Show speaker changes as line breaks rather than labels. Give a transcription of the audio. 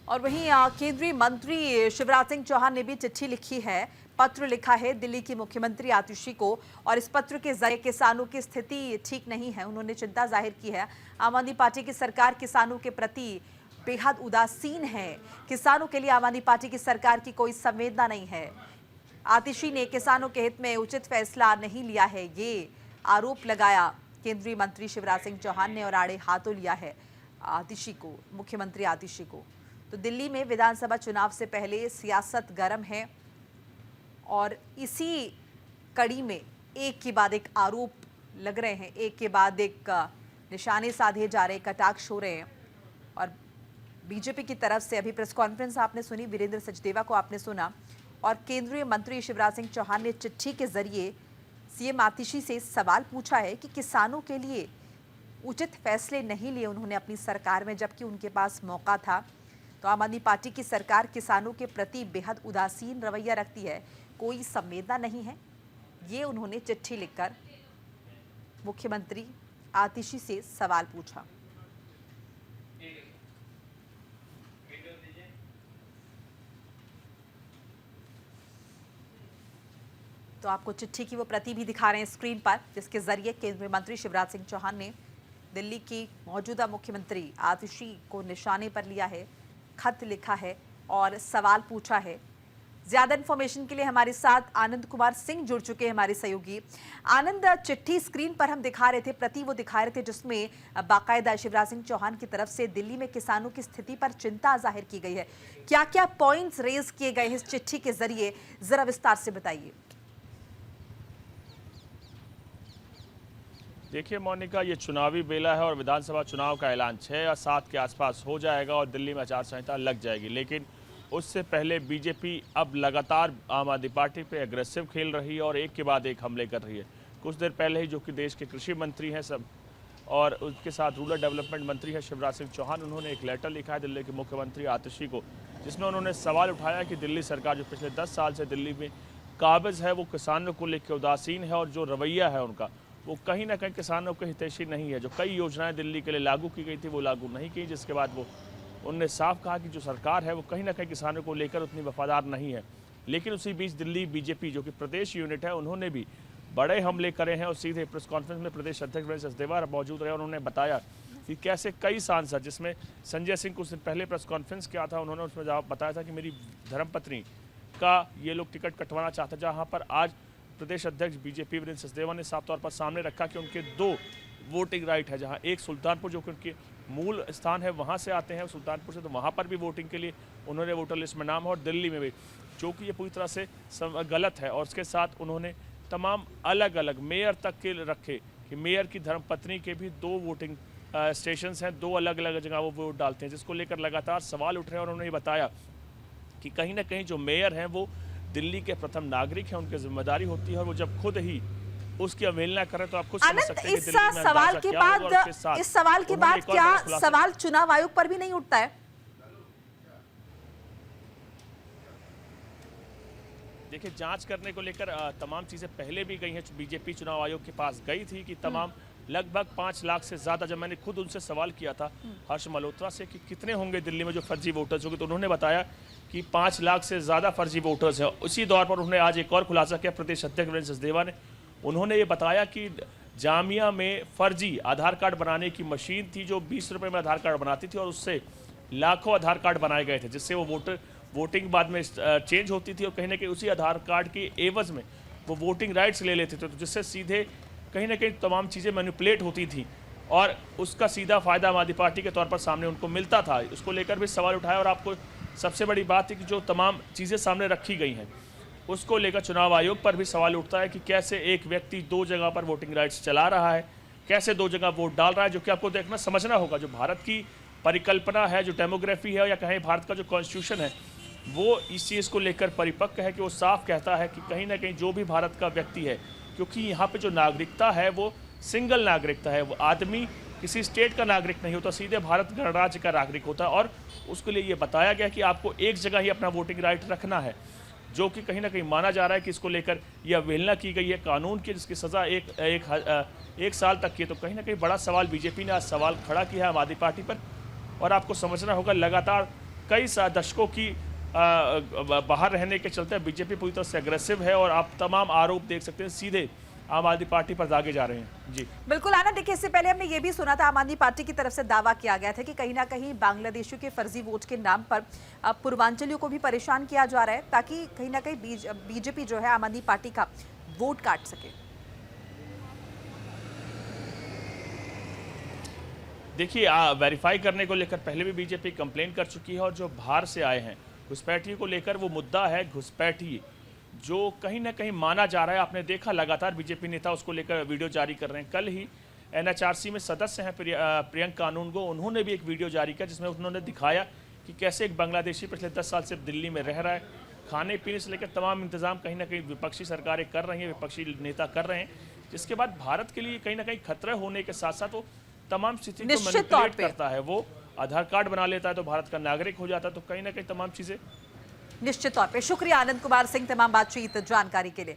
और वहीं केंद्रीय मंत्री शिवराज सिंह चौहान ने भी चिट्ठी लिखी है, पत्र लिखा है दिल्ली की मुख्यमंत्री आतिशी को, और इस पत्र के जरिए किसानों की स्थिति ठीक नहीं है। उन्होंने चिंता जाहिर की है। आम आदमी पार्टी की सरकार किसानों के प्रति बेहद उदासीन है। किसानों के लिए आम आदमी पार्टी की सरकार की कोई संवेदना नहीं है। आतिशी ने किसानों के हित में उचित फैसला नहीं लिया है, ये आरोप लगाया केंद्रीय मंत्री शिवराज सिंह चौहान ने और आड़े हाथों लिया है आतिशी को, मुख्यमंत्री आतिशी को। तो दिल्ली में विधानसभा चुनाव से पहले सियासत गर्म है और इसी कड़ी में एक के बाद एक आरोप लग रहे हैं, एक के बाद एक निशाने साधे जा रहे, कटाक्ष हो रहे हैं। और बीजेपी की तरफ से अभी प्रेस कॉन्फ्रेंस आपने सुनी, वीरेंद्र सचदेवा को आपने सुना, और केंद्रीय मंत्री शिवराज सिंह चौहान ने चिट्ठी के जरिए सीएम आतिशी से सवाल पूछा है कि किसानों के लिए उचित फैसले नहीं लिए उन्होंने अपनी सरकार में, जबकि उनके पास मौका था। तो आम आदमी पार्टी की सरकार किसानों के प्रति बेहद उदासीन रवैया रखती है, कोई संवेदना नहीं है। ये उन्होंने चिट्ठी लिखकर मुख्यमंत्री आतिशी से सवाल पूछा। तो आपको चिट्ठी की वो प्रति भी दिखा रहे हैं स्क्रीन पर, जिसके जरिए केंद्रीय मंत्री शिवराज सिंह चौहान ने दिल्ली की मौजूदा मुख्यमंत्री आतिशी को निशाने पर लिया है, खत लिखा है और सवाल पूछा है। ज्यादा इंफॉर्मेशन के लिए हमारे साथ आनंद कुमार सिंह जुड़ चुके हैं, हमारे सहयोगी। आनंद, चिट्ठी स्क्रीन पर हम दिखा रहे थे, प्रति वो दिखा रहे थे जिसमें बाकायदा शिवराज सिंह चौहान की तरफ से दिल्ली में किसानों की स्थिति पर चिंता जाहिर की गई है। क्या क्या पॉइंट्स रेज किए गए हैं इस चिट्ठी के जरिए, जरा विस्तार से बताइए।
देखिए मोनिका, ये चुनावी बेला है और विधानसभा चुनाव का ऐलान 6 या 7 के आसपास हो जाएगा और दिल्ली में आचार संहिता लग जाएगी। लेकिन उससे पहले बीजेपी अब लगातार आम आदमी पार्टी पे एग्रेसिव खेल रही है और एक के बाद एक हमले कर रही है। कुछ देर पहले ही जो कि देश के कृषि मंत्री हैं सब, और उसके साथ रूरल डेवलपमेंट मंत्री है शिवराज सिंह चौहान, उन्होंने एक लेटर लिखा है दिल्ली के मुख्यमंत्री आतिशी को, जिसमें उन्होंने सवाल उठाया कि दिल्ली सरकार जो पिछले 10 साल से दिल्ली में काबिज है वो किसानों को लेकर उदासीन है और जो रवैया है उनका वो कहीं ना कहीं किसानों के हितैषी नहीं है। जो कई योजनाएं दिल्ली के लिए लागू की गई थी वो लागू नहीं की, जिसके बाद वो उनने साफ कहा कि जो सरकार है वो कहीं ना कहीं किसानों को लेकर उतनी वफादार नहीं है। लेकिन उसी बीच दिल्ली बीजेपी जो कि प्रदेश यूनिट है, उन्होंने भी बड़े हमले करे हैं और सीधे प्रेस कॉन्फ्रेंस में प्रदेश अध्यक्ष वीरेंद्र सचदेवा मौजूद रहे और उन्होंने बताया कि कैसे कई सांसद, जिसमें संजय सिंह कुछ दिन पहले प्रेस कॉन्फ्रेंस किया था, उन्होंने उसमें बताया था कि मेरी धर्मपत्नी का ये लोग टिकट कटवाना चाहते हैं, जहाँ पर आज प्रदेश अध्यक्ष बीजेपी वीरेंद्र सचदेवा ने साफ तौर पर सामने रखा कि उनके 2 वोटिंग राइट है, जहां एक सुल्तानपुर जो कि उनके मूल स्थान है वहां से आते हैं सुल्तानपुर से, तो वहां पर भी वोटिंग के लिए उन्होंने वोटर लिस्ट में नाम है, और दिल्ली में भी, जो कि ये पूरी तरह से गलत है। और उसके साथ उन्होंने तमाम अलग अलग मेयर तक के रखे कि मेयर की धर्मपत्नी के भी 2 वोटिंग स्टेशन हैं, 2 अलग अलग जगह वो वोट डालते हैं, जिसको लेकर लगातार सवाल उठ रहे हैं। और उन्होंने बताया कि कहीं ना कहीं जो मेयर हैं वो दिल्ली के प्रथम नागरिक हैं, उनकी जिम्मेदारी होती है और वो जब खुद ही उसकी अवहेलना करें तो आप खुद समझ सकते हैं कि दिल्ली में
सवाल के बाद इस सवाल के बाद क्या सवाल चुनाव आयोग पर भी नहीं उठता है?
देखिए, जांच करने को लेकर तमाम चीजें पहले भी गई हैं। बीजेपी चुनाव आयोग के पास गई थी कि तमाम लगभग 5 लाख से ज्यादा, जब मैंने खुद उनसे सवाल किया था हर्ष मल्होत्रा से कि कितने होंगे दिल्ली में जो फर्जी वोटर्स होंगे, तो उन्होंने बताया कि 5 लाख से ज़्यादा फर्जी वोटर्स हैं। उसी दौर पर उन्होंने आज एक और खुलासा किया प्रदेश अध्यक्ष वीरेंद्र सचदेवा ने। उन्होंने ये बताया कि जामिया में फर्जी आधार कार्ड बनाने की मशीन थी जो 20 रुपये में आधार कार्ड बनाती थी और उससे लाखों आधार कार्ड बनाए गए थे, जिससे वो वोटिंग बाद में चेंज होती थी और कहीं ना कहीं उसी आधार कार्ड के एवज में वो वोटिंग राइट्स ले लेते थे, तो जिससे सीधे कहीं ना कहीं तमाम चीज़ें मैनिपुलेट होती थी और उसका सीधा फ़ायदा आम आदमी पार्टी के तौर पर सामने उनको मिलता था। उसको लेकर भी सवाल उठाया और आपको सबसे बड़ी बात है कि जो तमाम चीज़ें सामने रखी गई हैं उसको लेकर चुनाव आयोग पर भी सवाल उठता है कि कैसे एक व्यक्ति 2 जगह पर वोटिंग राइट्स चला रहा है, कैसे 2 जगह वोट डाल रहा है, जो कि आपको देखना समझना होगा। जो भारत की परिकल्पना है, जो डेमोग्राफी है, या कहें भारत का जो कॉन्स्टिट्यूशन है, वो इस चीज़ को लेकर परिपक्व है कि वो साफ कहता है कि कहीं ना कहीं जो भी भारत का व्यक्ति है, क्योंकि यहाँ पे जो नागरिकता है वो सिंगल नागरिकता है, वो आदमी किसी स्टेट का नागरिक नहीं होता, सीधे भारत गणराज्य का नागरिक होता है। और उसके लिए ये बताया गया कि आपको एक जगह ही अपना वोटिंग राइट रखना है, जो कि कहीं ना कहीं माना जा रहा है कि इसको लेकर यह अवहेलना की गई है कानून की, जिसकी सज़ा एक साल तक की है। तो कहीं ना कहीं बड़ा सवाल बीजेपी ने आज सवाल खड़ा किया है आम आदमी पार्टी पर। और आपको समझना होगा, लगातार कई दशकों की बाहर रहने के चलते बीजेपी पूरी तरह से अग्रेसिव है और आप तमाम आरोप देख सकते हैं सीधे आम आदमी पार्टी पर दागे जा रहे हैं। जी
बिल्कुल आना, देखिए इससे पहले हमने ये भी सुना था, आम आदमी पार्टी की तरफ से दावा किया गया था कि कहीं ना कहीं बांग्लादेशियों के फर्जी वोट के नाम पर पूर्वांचलियों को भी परेशान किया जा रहा है ताकि कहीं ना कहीं बीजेपी जो है आम आदमी पार्टी का वोट काट सके।
देखिए, वेरीफाई करने को लेकर पहले भी बीजेपी कंप्लेन कर चुकी है और जो बाहर से आए हैं घुसपैठियों को लेकर वो मुद्दा है घुसपैठी जो कहीं ना कहीं माना जा रहा है। आपने देखा लगातार बीजेपी नेता उसको लेकर वीडियो जारी कर रहे हैं। कल ही एनएचआरसी में सदस्य हैं प्रियंक कानूनगो, उन्होंने भी एक वीडियो जारी किया जिसमें उन्होंने दिखाया कि कैसे एक बांग्लादेशी पिछले 10 साल से दिल्ली में रह रहा है। खाने पीने से लेकर तमाम इंतजाम कहीं ना कहीं विपक्षी सरकारें कर रही हैं, विपक्षी नेता कर रहे हैं, जिसके बाद भारत के लिए कहीं ना कहीं खतरा होने के साथ साथ वो तमाम स्थिति को मैनिपुलेट करता है। वो आधार कार्ड बना लेता है तो भारत का नागरिक हो जाता है, तो कहीं ना कहीं तमाम चीजें।
निश्चित तौर पे शुक्रिया आनंद कुमार सिंह, तमाम बातचीत जानकारी के लिए।